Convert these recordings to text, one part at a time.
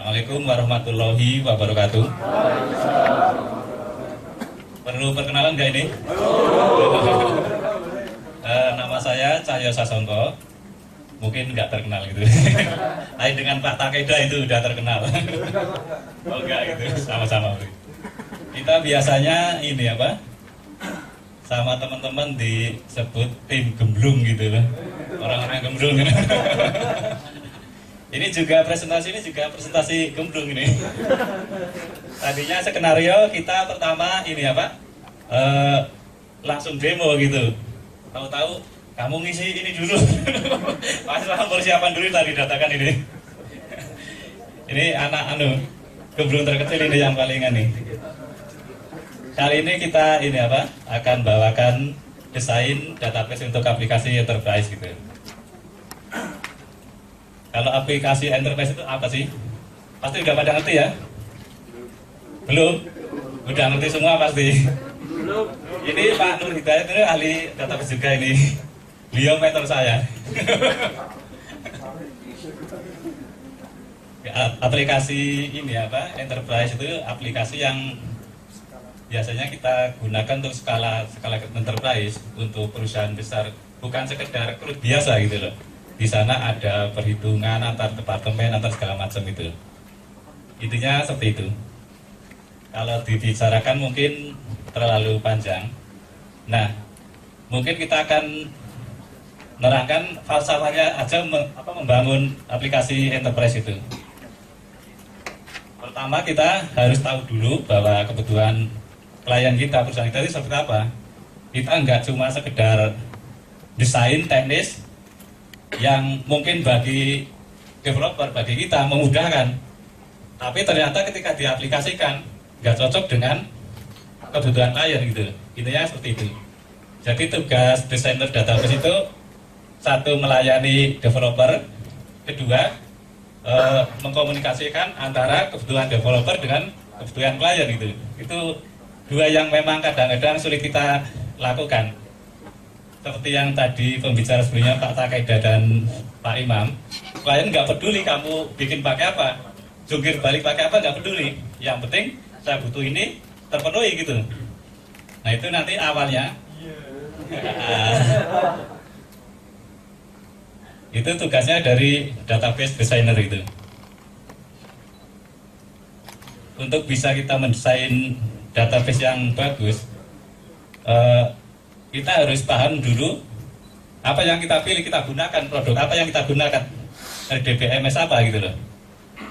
Assalamualaikum warahmatullahi wabarakatuh. Perlu perkenalan nggak ini? Nama saya Cahyo Sasongko. Mungkin nggak terkenal gitu. Tapi dengan Pak Takeda itu udah terkenal. Oh enggak gitu, sama-sama. Kita biasanya ini apa? Sama teman-teman disebut tim gemblung gitu loh. Orang-orang gemblung. Ini juga presentasi gemblung ini. Tadinya skenario kita pertama ini apa? Langsung demo gitu. Tahu-tahu kamu ngisi ini dulu. Masalah persiapan dulu tadi datakan ini. Ini anak gemblung terkecil ini yang palingan nih. Kali ini kita ini apa? Akan bawakan desain database untuk aplikasi enterprise gitu. Kalau aplikasi enterprise itu apa sih? Pasti udah pada ngerti ya? Belum? Udah ngerti semua pasti? Belum. Ini Pak Nur Hidayat ini ahli database juga ini. Beliau mentor saya. Aplikasi ini apa? Enterprise itu aplikasi yang biasanya kita gunakan untuk skala enterprise untuk perusahaan besar, bukan sekedar rekrut biasa gitu loh. Di sana ada perhitungan antar departemen, antar segala macam itu. Intinya seperti itu. Kalau dibicarakan mungkin terlalu panjang. Nah, mungkin kita akan nerangkan falsafahnya aja membangun aplikasi enterprise itu. Pertama kita harus tahu dulu bahwa kebutuhan klien kita, perusahaan kita itu seperti apa. Kita nggak cuma sekedar desain teknis yang mungkin bagi developer, bagi kita memudahkan, tapi ternyata ketika diaplikasikan nggak cocok dengan kebutuhan klien gitu. Intinya seperti itu. Jadi tugas desainer database itu satu, melayani developer, kedua mengkomunikasikan antara kebutuhan developer dengan kebutuhan klien gitu. Itu dua yang memang kadang-kadang sulit kita lakukan. Seperti yang tadi pembicara sebelumnya Pak Takeda dan Pak Imam, klien nggak peduli kamu bikin pakai apa, jungkir balik pakai apa, nggak peduli. Yang penting saya butuh ini terpenuhi gitu. Nah itu nanti awalnya. Itu tugasnya dari database designer itu. Untuk bisa kita mendesain database yang bagus, kita harus paham dulu apa yang kita pilih, kita gunakan produk apa yang kita gunakan, DBMS apa gitu loh.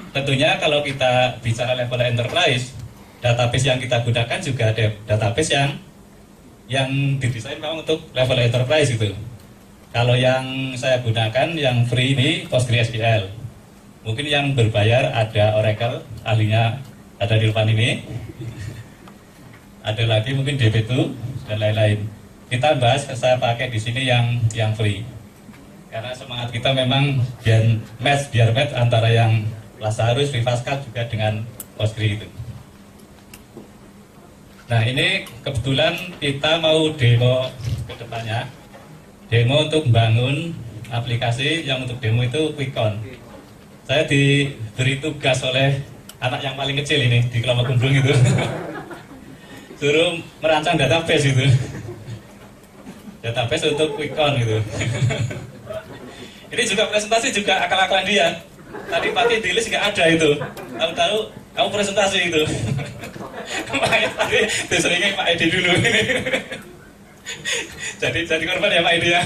Tentunya kalau kita bicara level enterprise, database yang kita gunakan juga ada database yang didesain memang untuk level enterprise gitu. Kalau yang saya gunakan yang free ini PostgreSQL. Mungkin yang berbayar ada Oracle, ahlinya ada di depan ini. Ada lagi mungkin DB2 dan lain-lain. Kita bahas, saya pakai di sini yang free. Karena semangat kita memang biar match antara yang Lazarus, Vivascat juga dengan Postgre itu. Nah ini kebetulan kita mau demo ke depannya. Demo untuk membangun aplikasi yang untuk demo itu QuickCon. Saya diberi tugas oleh anak yang paling kecil ini di kelompok gemblung itu. Suruh merancang database itu. Database untuk QuickCon gitu. Ini juga presentasi juga akal-akalan dia. Tadi pagi di list nggak ada itu. Tahu-tahu kamu presentasi itu. Makanya tadi diseringin Pak Edi dulu ini. Jadi korban ya Pak Edi ya.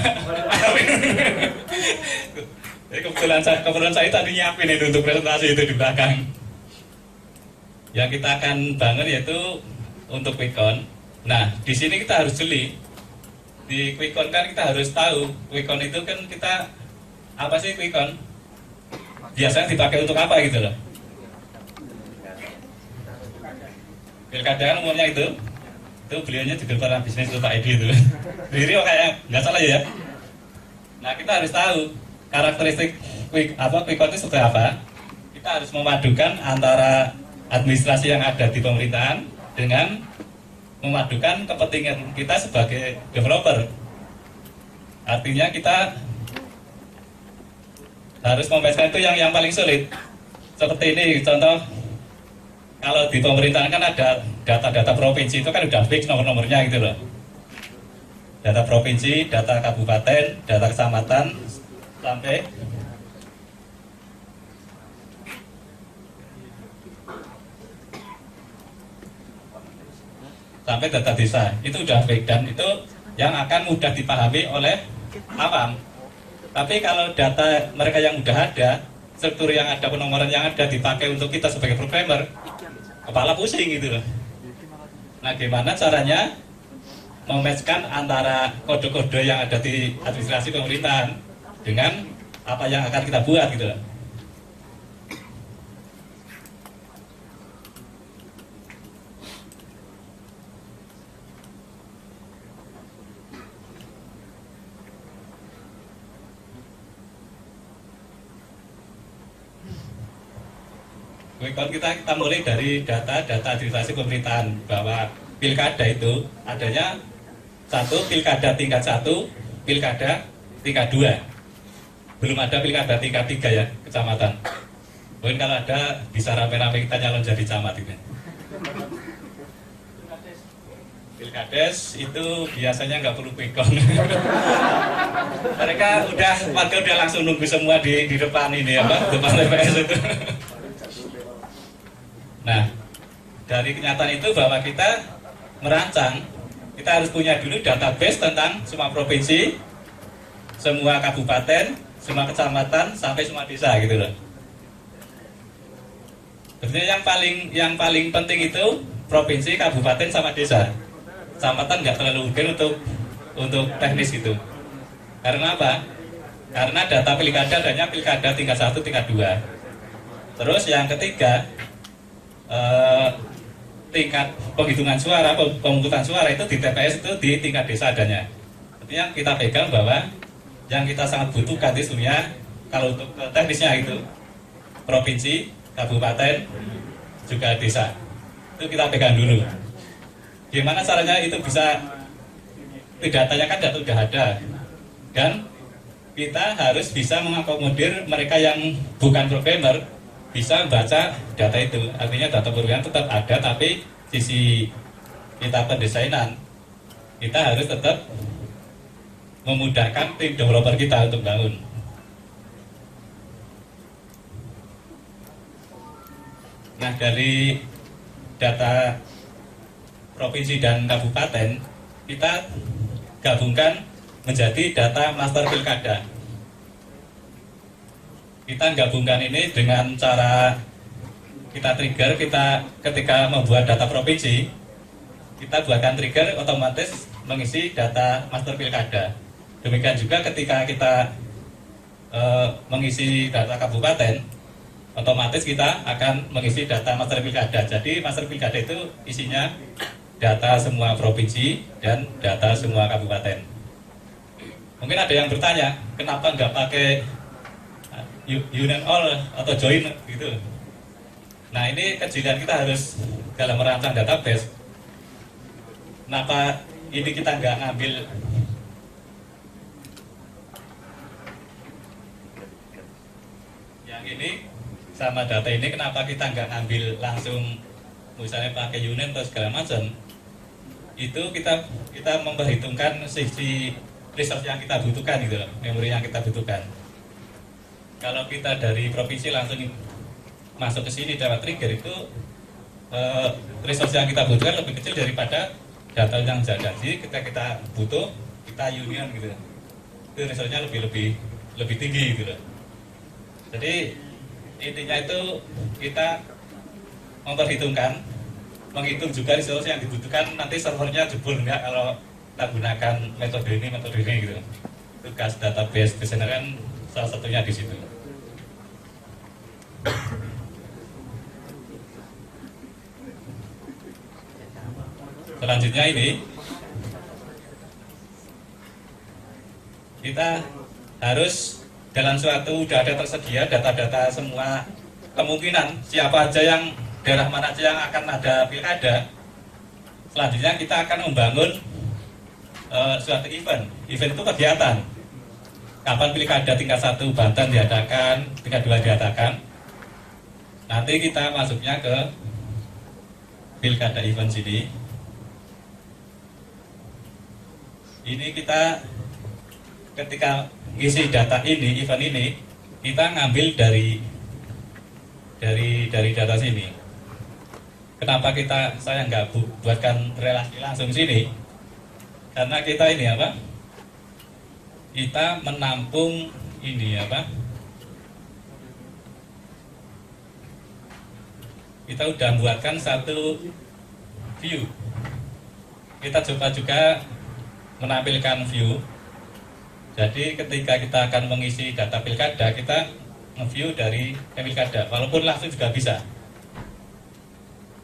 Jadi kebetulan saya tadi nyiapin itu untuk presentasi itu di belakang. Yang kita akan bangun yaitu untuk QuickCon. Nah di sini kita harus jeli. Di QuickCon kan kita harus tahu QuickCon itu kan kita apa sih QuickCon? Biasanya dipakai untuk apa gitu loh. Pilkada kan umumnya itu beliaunya juga para bisnis itu Pak Edi itu. Diri kayak nggak salah ya. Nah kita harus tahu karakteristik QuickCon itu seperti apa. Kita harus memadukan antara administrasi yang ada di pemerintahan dengan memadukan kepentingan kita sebagai developer. Artinya kita harus membedakan itu yang paling sulit. seperti ini contoh, kalau di pemerintahan kan ada data-data provinsi itu kan udah fix nomor-nomornya gitu loh. Data provinsi, data kabupaten, data kecamatan, sampai data desa. Itu udah fix dan itu yang akan mudah dipahami oleh awam. Tapi kalau data mereka yang udah ada, struktur yang ada, penomoran yang ada dipakai untuk kita sebagai programmer, kepala pusing gitu loh. Nah, gimana caranya mematchkan antara kode-kode yang ada di administrasi pemerintahan dengan apa yang akan kita buat gitu loh. Kalau kita mulai dari data administrasi pemerintahan bahwa pilkada itu adanya pilkada tingkat 1, pilkada tingkat 2. Belum ada pilkada tingkat 3 ya, kecamatan. Mungkin kalau ada bisa rame-rame kita nyalon jadi camat gitu. Pilkades itu biasanya nggak perlu quick count. Mereka warga udah langsung nunggu semua di depan ini depan TPS itu. Nah, dari kenyataan itu bahwa kita merancang, kita harus punya dulu database tentang semua provinsi, semua kabupaten, semua kecamatan, sampai semua desa gitu loh. Sebenarnya yang paling penting itu provinsi, kabupaten, sama desa. Kecamatan nggak terlalu urgen untuk teknis gitu. Karena apa? Karena data pilkada adanya pilkada tingkat 1, tingkat 2. Terus yang ketiga, tingkat penghitungan suara, pemungutan suara itu di TPS itu di tingkat desa adanya. Artinya kita pegang bahwa yang kita sangat butuhkan itu sebenarnya kalau untuk teknisnya itu provinsi, kabupaten, juga desa. Itu kita pegang dulu. Gimana caranya itu bisa, datanya kan data sudah ada. Dan kita harus bisa mengakomodir mereka yang bukan programmer bisa membaca data itu. Artinya data perubahan tetap ada, tapi sisi kita pendesainan kita harus tetap memudahkan tim developer kita untuk bangun. Nah, dari data provinsi dan kabupaten kita gabungkan menjadi data master pilkada. Kita gabungkan ini dengan cara kita trigger, kita ketika membuat data provinsi, kita buatkan trigger otomatis mengisi data master pilkada. Demikian juga ketika kita mengisi data kabupaten, otomatis kita akan mengisi data master pilkada. Jadi master pilkada itu isinya data semua provinsi dan data semua kabupaten. Mungkin ada yang bertanya, kenapa nggak pakai union all atau join gitu. Nah, ini kejelian kita harus dalam merancang database. Kenapa ini kita nggak ngambil yang ini sama data ini, kenapa kita nggak ngambil langsung misalnya pakai union atau segala macam? Itu kita memperhitungkan sisi resource yang kita butuhkan gitu, memori yang kita butuhkan. Kalau kita dari provinsi langsung masuk ke sini dapat trigger itu resource yang kita butuhkan lebih kecil daripada data yang jaga. Jadi kita butuh, kita union gitu. Itu resource-nya lebih tinggi gitu. Jadi intinya itu kita memperhitungkan, menghitung juga resource yang dibutuhkan, nanti servernya jebol enggak kalau kita gunakan metode ini gitu. Tugas database designer kan salah satunya di situ. Selanjutnya ini kita harus dalam suatu udah ada tersedia data-data semua kemungkinan siapa aja yang daerah mana aja yang akan ada pilkada. Selanjutnya kita akan membangun suatu event itu kegiatan. Kapan pilkada tingkat 1 Banten diadakan, tingkat 2 diadakan. Nanti kita masuknya ke pilkada event sini. Ini kita ketika isi data ini, event ini, kita ngambil dari data sini. Kenapa saya nggak buatkan relasi langsung sini? Karena kita ini apa? Kita menampung ini apa? Kita udah buatkan satu view. Kita coba juga menampilkan view. Jadi ketika kita akan mengisi data pilkada, kita nge-view dari pilkada, walaupun langsung juga bisa.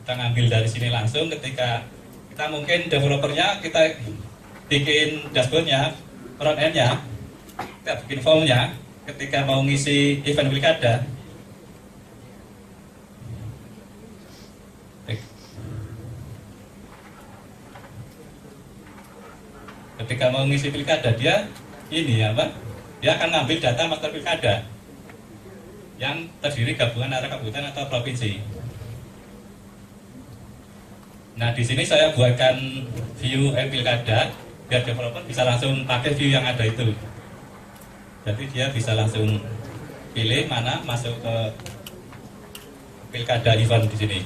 Kita ngambil dari sini langsung. Ketika kita mungkin developernya, kita bikin dashboardnya, front end-nya, kita bikin formnya. Ketika mau ngisi event pilkada, ketika mau ngisi pilkada, dia ini apa? Dia akan ngambil data master pilkada yang terdiri gabungan antara kabupaten atau provinsi. Nah, di sini saya buatkan view pilkada biar developer bisa langsung pakai view yang ada itu. Jadi dia bisa langsung pilih mana masuk ke pilkada event di sini.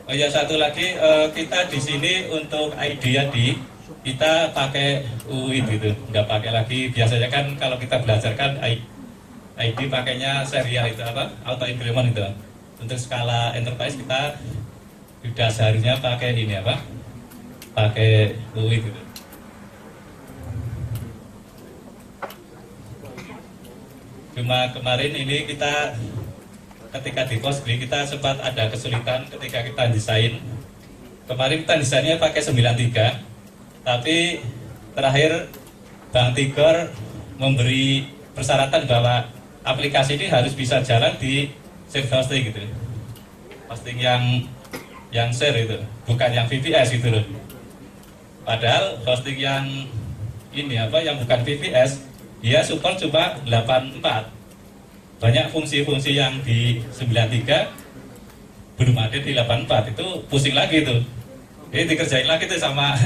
Oh ya, satu lagi, kita di sini untuk ID kita pakai UID gitu, nggak pakai lagi. Biasanya kan kalau kita belajar kan ID pakainya serial itu apa, auto increment itu. Untuk skala enterprise kita sudah seharusnya pakai ini apa, pakai UID gitu. Cuma kemarin ini kita ketika di Postgre kita sempat ada kesulitan ketika kita desain. Kemarin kita desainnya pakai 93, tapi terakhir Bang Tigor memberi persyaratan bahwa aplikasi ini harus bisa jalan di server hosting gitu. Hosting yang share itu, bukan yang VPS gitu loh. Padahal hosting yang ini apa, yang bukan VPS, dia support cuma 84. Banyak fungsi-fungsi yang di 93 belum ada di 84, itu pusing lagi tuh. Ini dikerjain lagi tuh sama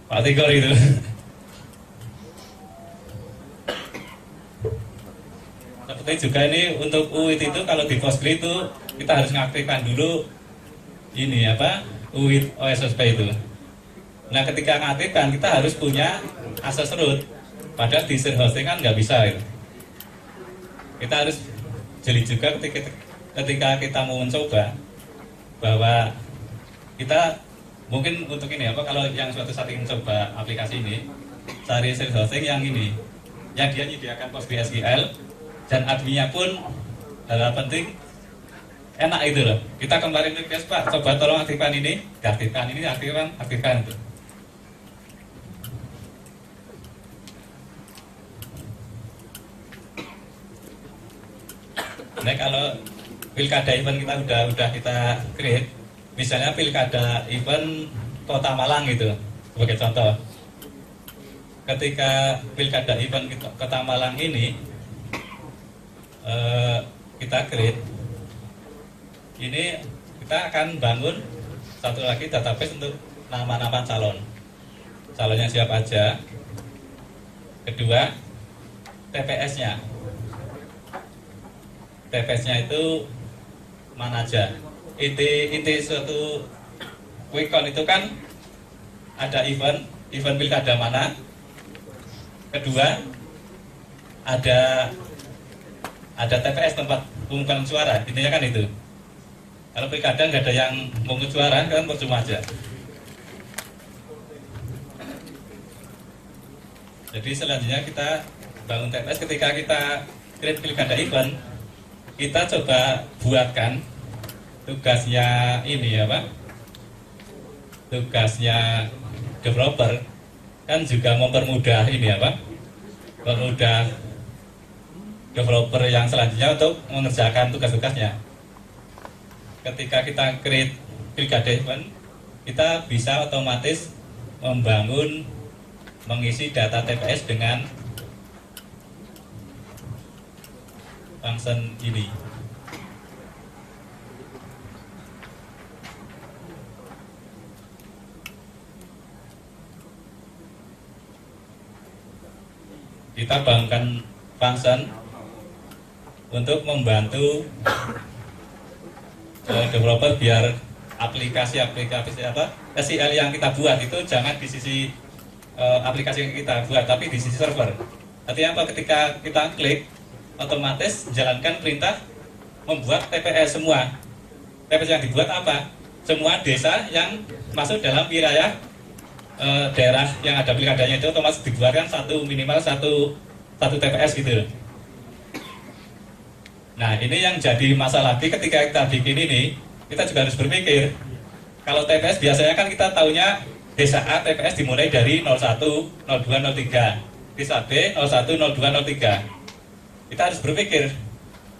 Pak Tigor itu. Seperti juga ini untuk UID itu kalau di Postgre itu kita harus ngaktifkan dulu ini apa, UID OSSP itu. Nah, ketika ngaktifkan kita harus punya akses root. Padahal di server hosting kan nggak bisa itu. Kita harus jeli juga ketika kita mau mencoba bahwa kita mungkin untuk ini apa, kalau yang suatu saat ingin coba aplikasi ini, cari server hosting yang ini, yang dia menyediakan PostgreSQL dan adminnya pun hal penting enak itu loh. Kita kemarin request, Pak, coba tolong aktifkan ini, aktifkan ini, aktifkan itu. Nah, kalau pilkada event kita udah kita create, misalnya pilkada event Kota Malang gitu sebagai contoh. Ketika pilkada event Kota Malang ini kita create, ini kita akan bangun satu lagi database untuk nama-nama calonnya siapa aja. Kedua, TPS-nya itu mana aja. Inti suatu quick count itu kan ada event pilkada mana. Kedua, ada TPS, tempat pemungutan suara. Intinya kan itu. Kalau pilkada nggak ada yang memungut suara kan percuma aja. Jadi selanjutnya kita bangun TPS. Ketika kita create pilkada event, kita coba buatkan tugasnya ini apa, tugasnya developer kan juga mempermudah ini apa, mempermudah developer yang selanjutnya untuk mengerjakan tugas-tugasnya. Ketika kita create pilkada event, kita bisa otomatis mengisi data TPS dengan function ini. Kita bangunkan function untuk membantu developer biar aplikasi-aplikasi SEL yang kita buat itu jangan di sisi aplikasi yang kita buat, tapi di sisi server. Artinya apa? Ketika kita klik, otomatis jalankan perintah membuat TPS semua. TPS yang dibuat apa? Semua desa yang masuk dalam wilayah daerah yang ada pilkadanya itu otomatis dibuatkan minimal satu TPS gitu. Nah, ini yang jadi masalah lagi ketika kita bikin ini, kita juga harus berpikir. Kalau TPS biasanya kan kita taunya desa A TPS dimulai dari 01, 02, 03. Desa B 01, 02, 03. Kita harus berpikir,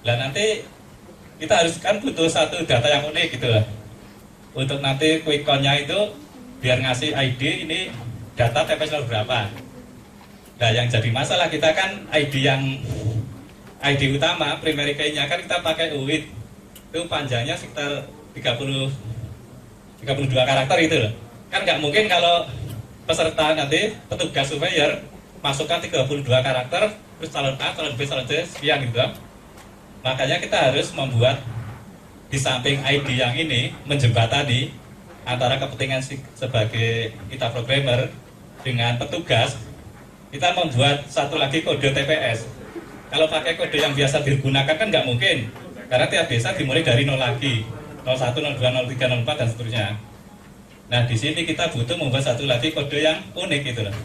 lah nanti kita harus kan butuh satu data yang unik gitu lah. Untuk nanti quick count-nya itu biar ngasih ID ini data TPS nomor berapa. Nah, yang jadi masalah kita kan ID utama primary key-nya kan kita pakai UID. Itu panjangnya sekitar 32 karakter itu loh. Kan nggak mungkin kalau peserta nanti petugas surveyor masukkan 32 karakter terus calon A, calon B, calon C sekian gitu. Makanya kita harus membuat di samping ID yang ini menjembatani antara kepentingan sebagai kita programmer dengan petugas, kita membuat satu lagi kode TPS. Kalau pakai kode yang biasa digunakan kan nggak mungkin, karena tiap desa dimulai dari 0 lagi, 01, 02, 03, 04 dan seterusnya. Nah, di sini kita butuh membuat satu lagi kode yang unik gitu loh.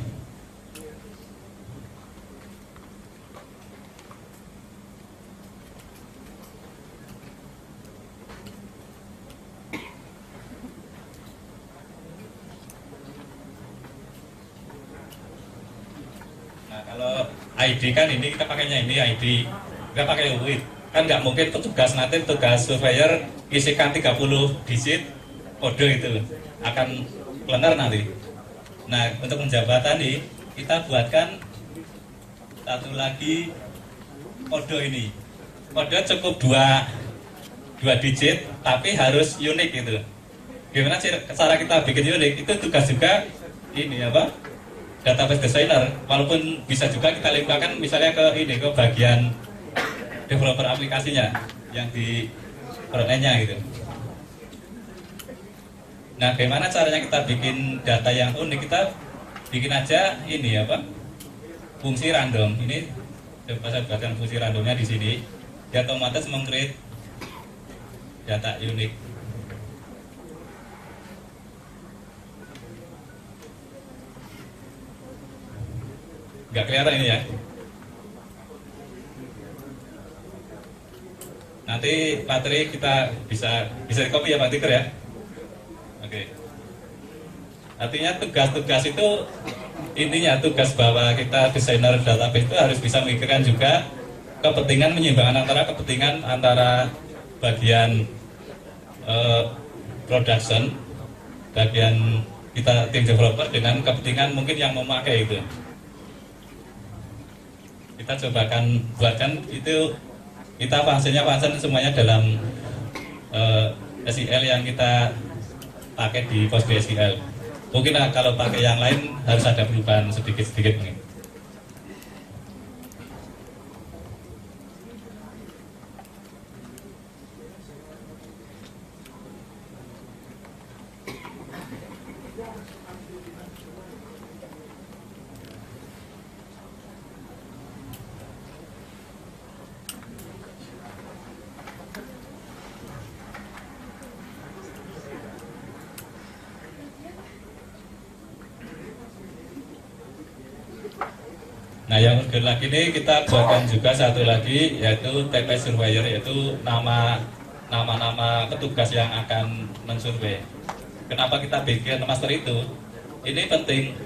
Kalau ID kan ini kita pakainya ini ID, kita pakai UID. Kan nggak mungkin petugas surveyor isikan 30 digit kode itu akan klenger nanti. Nah, untuk menjembatani kita buatkan satu lagi kode ini. Kode cukup dua digit tapi harus unik gitu. Gimana cara kita bikin unik? Itu tugas juga ini apa? Database designer, walaupun bisa juga kita limpahkan misalnya ke bagian developer aplikasinya yang di front end-nya gitu. Nah, bagaimana caranya kita bikin data yang unik? Kita bikin aja ini fungsi random. Ini coba saya buatkan fungsi randomnya di sini. Dia otomatis meng-create data unik. Nggak kelihatan ini ya. Nanti materi kita bisa di copy ya Pak Tiker ya. Oke. Artinya tugas-tugas itu intinya tugas bahwa kita desainer database itu harus bisa memikirkan juga kepentingan kepentingan antara bagian production, bagian kita tim developer dengan kepentingan mungkin yang memakai itu. Kita cobakan buatkan itu, kita function semuanya dalam SEL yang kita pakai di PostgreSQL. Mungkin kalau pakai yang lain harus ada perubahan sedikit-sedikit mungkin. Nah, yang urgen lagi ini kita buatkan juga satu lagi yaitu TPS surveyor, yaitu nama-nama petugas yang akan mensurvei. Kenapa kita bikin master itu? Ini penting.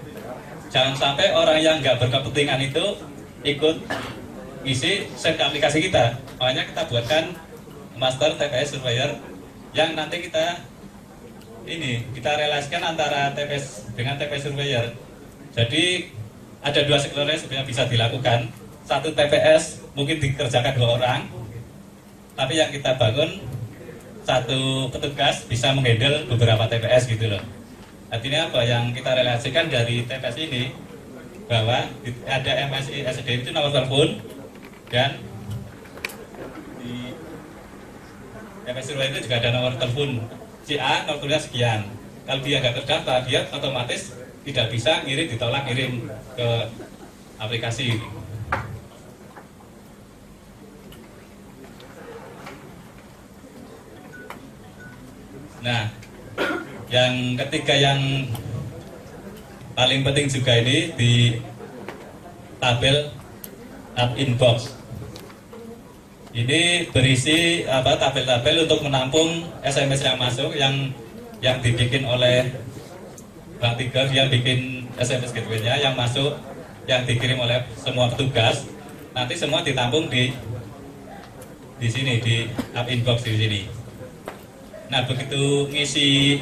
Jangan sampai orang yang nggak berkepentingan itu ikut isi set aplikasi kita. Makanya kita buatkan master TPS surveyor yang nanti kita relasikan antara TPS dengan TPS surveyor. Jadi ada dua skenario sebenarnya bisa dilakukan. Satu TPS mungkin dikerjakan 2 orang, tapi yang kita bangun satu petugas bisa menghandle beberapa TPS gitu loh. Artinya apa yang kita relasikan dari TPS ini, bahwa ada MSI SDM itu nomor telepon, dan di TPS Surabaya itu juga ada nomor telepon si A, nomor teleponnya sekian. Kalau dia nggak terdaftar, dia otomatis tidak bisa ngirim, ditolak ngirim ke aplikasi. Nah, yang ketiga yang paling penting juga ini di tabel app inbox. Ini berisi tabel-tabel untuk menampung SMS yang masuk yang dibikin oleh Bang Tiga, dia bikin SMS gateway-nya yang masuk, yang dikirim oleh semua petugas. Nanti semua ditampung di sini, di app inbox di sini. Nah, begitu ngisi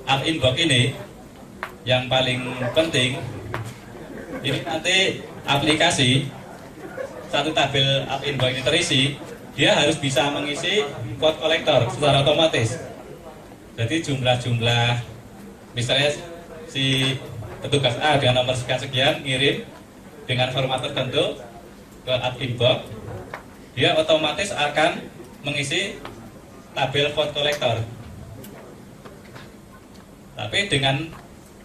app inbox ini, yang paling penting ini nanti aplikasi satu tabel app inbox ini terisi, dia harus bisa mengisi vote collector secara otomatis. Jadi jumlah misalnya si petugas A dengan nomor sekian ngirim dengan format tertentu ke app inbox, dia otomatis akan mengisi tabel vote collector. Tapi dengan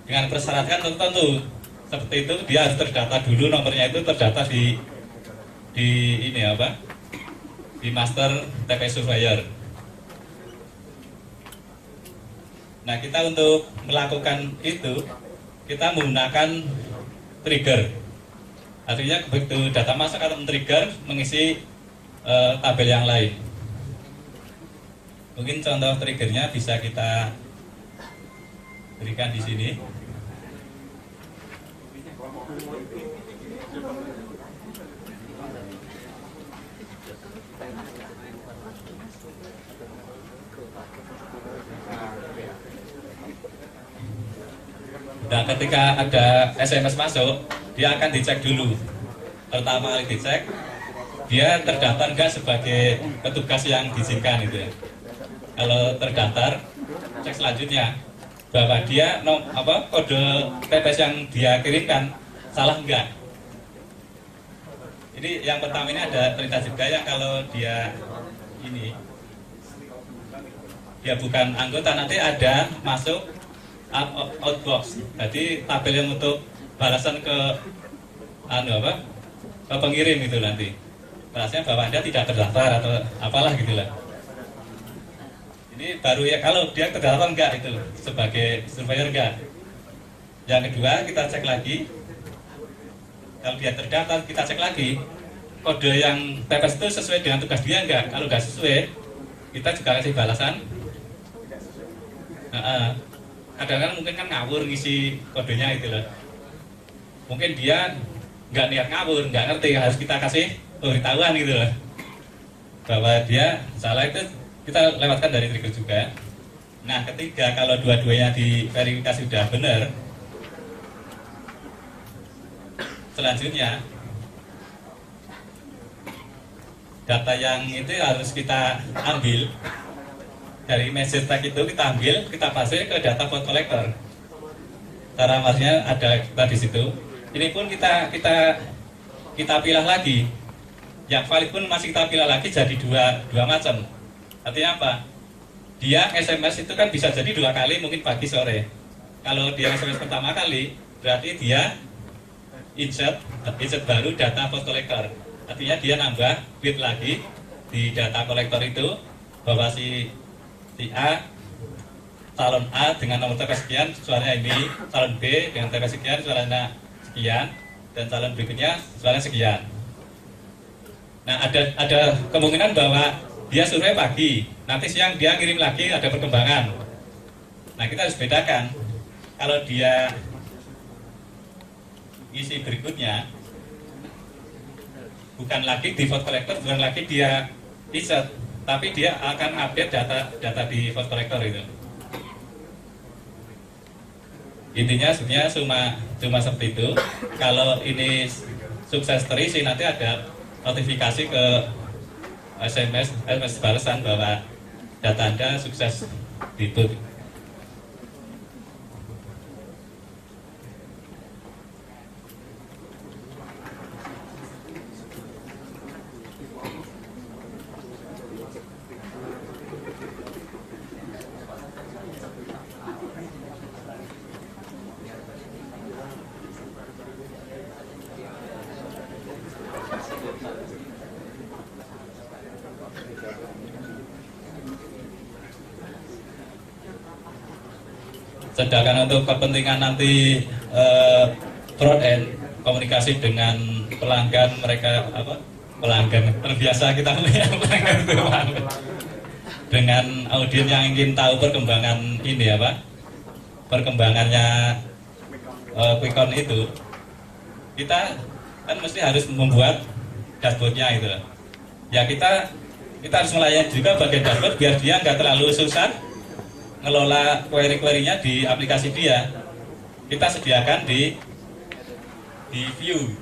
persyaratan tertentu. Seperti itu, dia harus terdata dulu, nomornya itu terdata di di master TPS Surveyor. Nah, kita untuk melakukan itu, kita menggunakan trigger. Artinya begitu data masuk akan men-trigger mengisi tabel yang lain. Mungkin contoh triggernya bisa kita berikan di sini. Nah, ketika ada SMS masuk, dia akan dicek dulu. Pertama kali dicek, dia terdaftar enggak sebagai petugas yang diizinkan itu ya. Kalau terdaftar, cek selanjutnya bahwa dia kode TPS yang dia kirimkan salah enggak. Ini yang pertama ini ada perintah juga ya, kalau dia bukan anggota, nanti ada masuk outbox. Jadi tabel yang untuk balasan ke ke pengirim itu nanti. Balasnya bahwa Anda tidak terdaftar atau apalah gitulah. Ini baru ya, kalau dia terdaftar enggak itu sebagai surveyor enggak. Yang kedua, kita cek lagi. Kalau dia terdaftar, kita cek lagi kode yang TPS itu sesuai dengan tugas dia enggak. Kalau enggak sesuai, kita juga kasih balasan. Kadang-kadang mungkin kan ngawur ngisi kodenya itu loh. Mungkin dia nggak niat ngawur, nggak ngerti, harus kita kasih pemberitahuan gitu loh, bahwa dia salah. Itu kita lewatkan dari trigger juga. Nah, ketiga, kalau dua-duanya diverifikasi sudah benar, selanjutnya data yang itu harus kita ambil dari message tag itu, kita ambil, kita pasang ke data vote collector. Cara masnya ada kita di situ. Ini pun kita pilah lagi. Yang valid pun masih kita pilah lagi jadi dua macam. Artinya apa? Dia SMS itu kan bisa jadi 2 kali, mungkin pagi sore. Kalau dia SMS pertama kali, berarti dia insert baru data vote collector. Artinya dia nambah bit lagi di data collector itu, bahwa si A, calon A dengan nomor TPS sekian suaranya ini, calon B dengan TPS sekian suaranya sekian, dan calon berikutnya suaranya sekian. Nah, ada kemungkinan bahwa dia survei pagi, nanti siang dia kirim lagi, ada perkembangan. Nah, kita harus bedakan. Kalau dia isi berikutnya bukan lagi di vote collector, bukan lagi dia insert, tapi dia akan update data di vote collector itu. Intinya sebenarnya cuma seperti itu. Kalau ini sukses terisi, nanti ada notifikasi ke SMS balasan bahwa data Anda sukses ditur. Sedangkan untuk kepentingan nanti front end komunikasi dengan pelanggan mereka pelanggan terbiasa kita melihat pelanggan itu dengan audiens yang ingin tahu perkembangan ini perkembangannya QuickCount itu, kita kan mesti harus membuat dashboardnya itu. Ya kita harus melayani juga bagian dashboard biar dia nggak terlalu susah ngelola query-query-nya di aplikasi dia. Kita sediakan di view.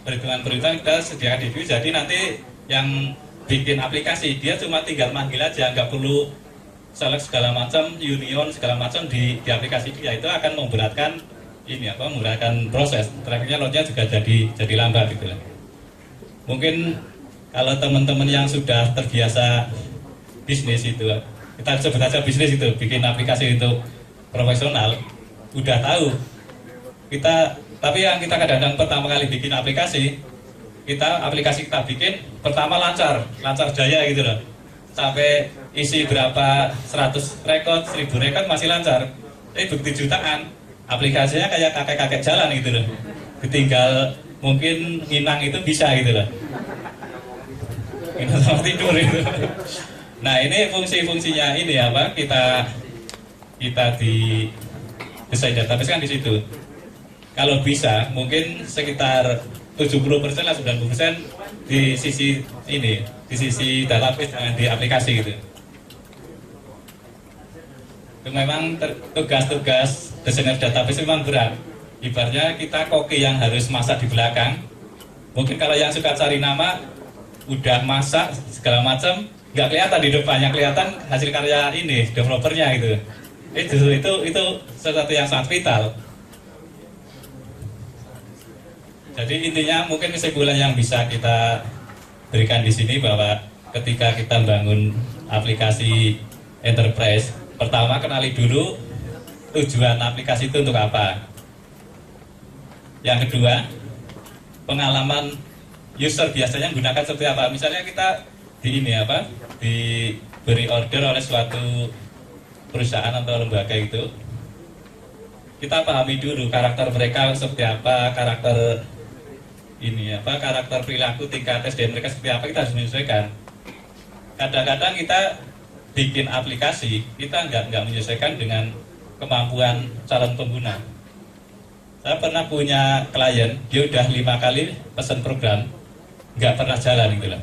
Perhitungan-perhitungan kita sediakan di view, jadi nanti yang bikin aplikasi dia cuma tinggal manggil aja, nggak perlu select segala macam, union segala macam di aplikasi dia. Itu akan memberatkan memberatkan proses. Terakhirnya loadnya juga jadi lambat gitu. Mungkin kalau teman-teman yang sudah terbiasa bisnis itu, kita sebut aja bisnis itu, bikin aplikasi untuk profesional, udah tahu kita. Tapi yang kita kadang-kadang pertama kali bikin aplikasi kita bikin pertama lancar jaya gitu loh, sampai isi berapa 100 rekod 1000 rekod masih lancar. Begitu jutaan aplikasinya kayak kakek-kakek jalan gitu loh, ditinggal mungkin nginang itu bisa gitu loh, nginang sama tidur itu. Nah ini fungsi-fungsinya ini kita di desain database kan di situ. Kalau bisa mungkin sekitar 70% lah 90% di sisi ini, di sisi database dengan di aplikasi gitu. Itu memang tugas-tugas desainer database memang berat. Ibaratnya kita koki yang harus masak di belakang. Mungkin kalau yang suka cari nama udah masak segala macam, nggak kelihatan di depan, yang kelihatan hasil karya ini developernya gitu. Itu sesuatu yang sangat vital. Jadi intinya mungkin kesimpulan yang bisa kita berikan di sini bahwa ketika kita bangun aplikasi enterprise, pertama kenali dulu tujuan aplikasi itu untuk apa. Yang kedua, pengalaman user biasanya menggunakan seperti apa. Misalnya kita diberi order oleh suatu perusahaan atau lembaga itu, kita pahami dulu karakter mereka seperti apa, karakter perilaku, tingkat SDM mereka seperti apa, kita harus menyesuaikan. Kadang-kadang kita bikin aplikasi, kita nggak menyesuaikan dengan kemampuan calon pengguna. Saya pernah punya klien, dia udah 5 kali pesan program, nggak pernah jalan gitu loh.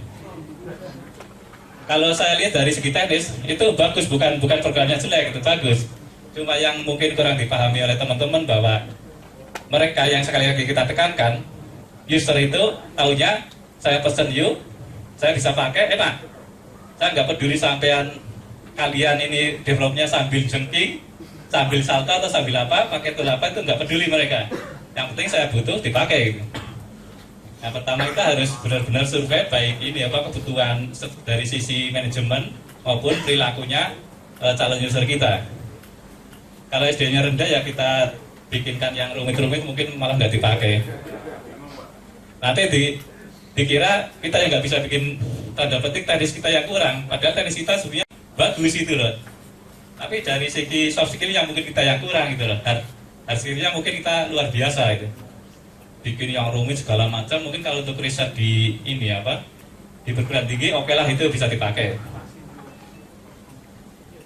Kalau saya lihat dari segi teknis itu bagus, bukan programnya jelek, itu bagus. Cuma yang mungkin kurang dipahami oleh teman-teman bahwa mereka yang sekali lagi kita tekankan, user itu taunya saya pesen yuk, saya bisa pakai, enak. Saya nggak peduli sampean kalian ini developnya sambil jengking, sambil salto atau sambil apa, pakai tool apa, itu nggak peduli mereka. Yang penting saya butuh dipakai. Gitu. Yang pertama kita harus benar-benar survei baik kebutuhan dari sisi manajemen maupun perilakunya calon user kita. Kalau SD-nya rendah ya kita bikinkan yang rumit-rumit, mungkin malah nggak dipakai. Nanti dikira kita yang nggak bisa bikin tanda petik teknis kita yang kurang, padahal teknis kita sebenarnya bagus itu loh. Tapi dari segi soft skill yang mungkin kita yang kurang gitu loh. Hard skill-nya mungkin kita luar biasa itu. Bikin yang rumit segala macam, mungkin kalau untuk riset di di perguruan tinggi oke lah, itu bisa dipakai.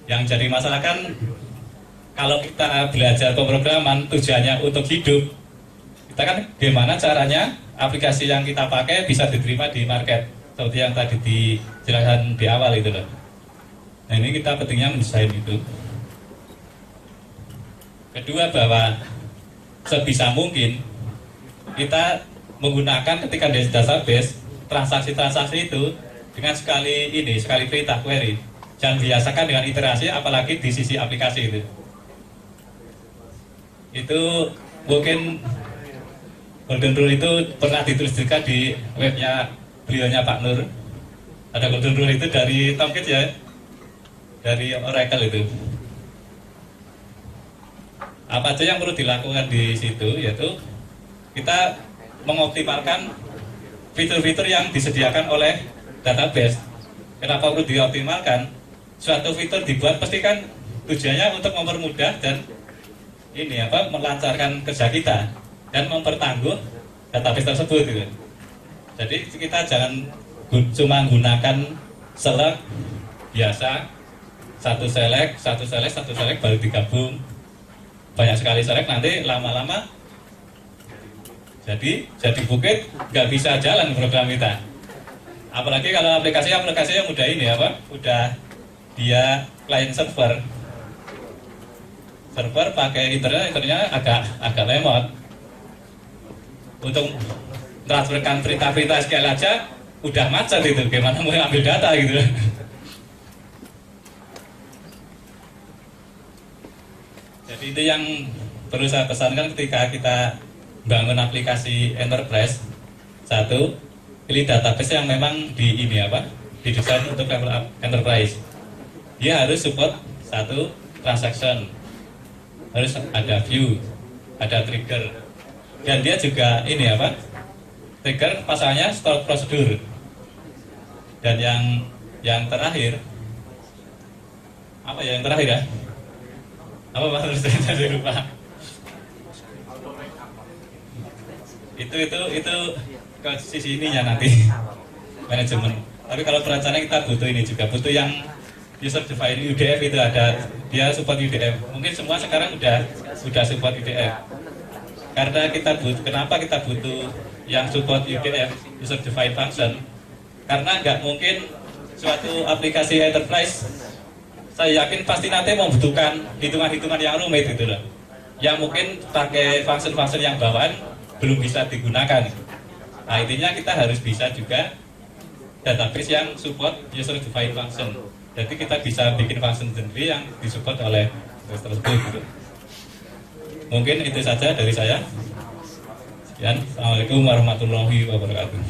Yang jadi masalah kan kalau kita belajar pemrograman tujuannya untuk hidup, kita kan gimana caranya aplikasi yang kita pakai bisa diterima di market, seperti yang tadi dijelaskan di awal itu loh. Nah ini kita pentingnya mendesain itu. Kedua, bahwa sebisa mungkin kita menggunakan ketika di database transaksi-transaksi itu dengan sekali perintah query. Jangan biasakan dengan iterasi, apalagi di sisi aplikasi itu. Itu mungkin golden rule itu pernah ditulis juga di webnya beliaunya Pak Nur. Ada golden rule itu dari Tomkins ya, dari Oracle itu. Apa aja yang perlu dilakukan di situ, yaitu kita mengoptimalkan fitur-fitur yang disediakan oleh database. Kenapa perlu dioptimalkan? Suatu fitur dibuat pasti kan tujuannya untuk mempermudah dan melancarkan kerja kita dan mempertangguh database tersebut gitu. Jadi kita jangan cuma menggunakan select biasa, satu select baru digabung, banyak sekali select, nanti lama-lama jadi bukit, nggak bisa jalan program kita. Apalagi kalau aplikasi yang udah udah dia client server pakai internetnya agak lemot. Untuk transferkan perintah-perintah SQL aja udah macet itu, gimana mau ambil data gitu. Jadi itu yang perlu saya pesankan ketika kita bangun aplikasi enterprise. Satu, pilih database yang memang didesain untuk level enterprise. Dia harus support satu transaction, harus ada view, ada trigger, dan dia juga trigger pasalnya stored prosedur. Dan yang terakhir yang terakhir ya? Apa Pak? Saya lupa. Itu ke sisi ininya nanti manajemen. Tapi kalau perencanaan kita butuh yang user defined UDF itu ada, dia support UDF. Mungkin semua sekarang sudah support UDF. Karena kenapa kita butuh yang support UDF, user defined function? Karena nggak mungkin suatu aplikasi enterprise, saya yakin pasti nanti membutuhkan hitungan-hitungan yang rumit gitu loh. Yang mungkin pakai function-function yang bawaan belum bisa digunakan. Nah intinya kita harus bisa juga database yang support user defined function. Jadi kita bisa bikin function sendiri yang disupport oleh tersebut gitu. Mungkin itu saja dari saya. Sekian. Assalamualaikum warahmatullahi wabarakatuh.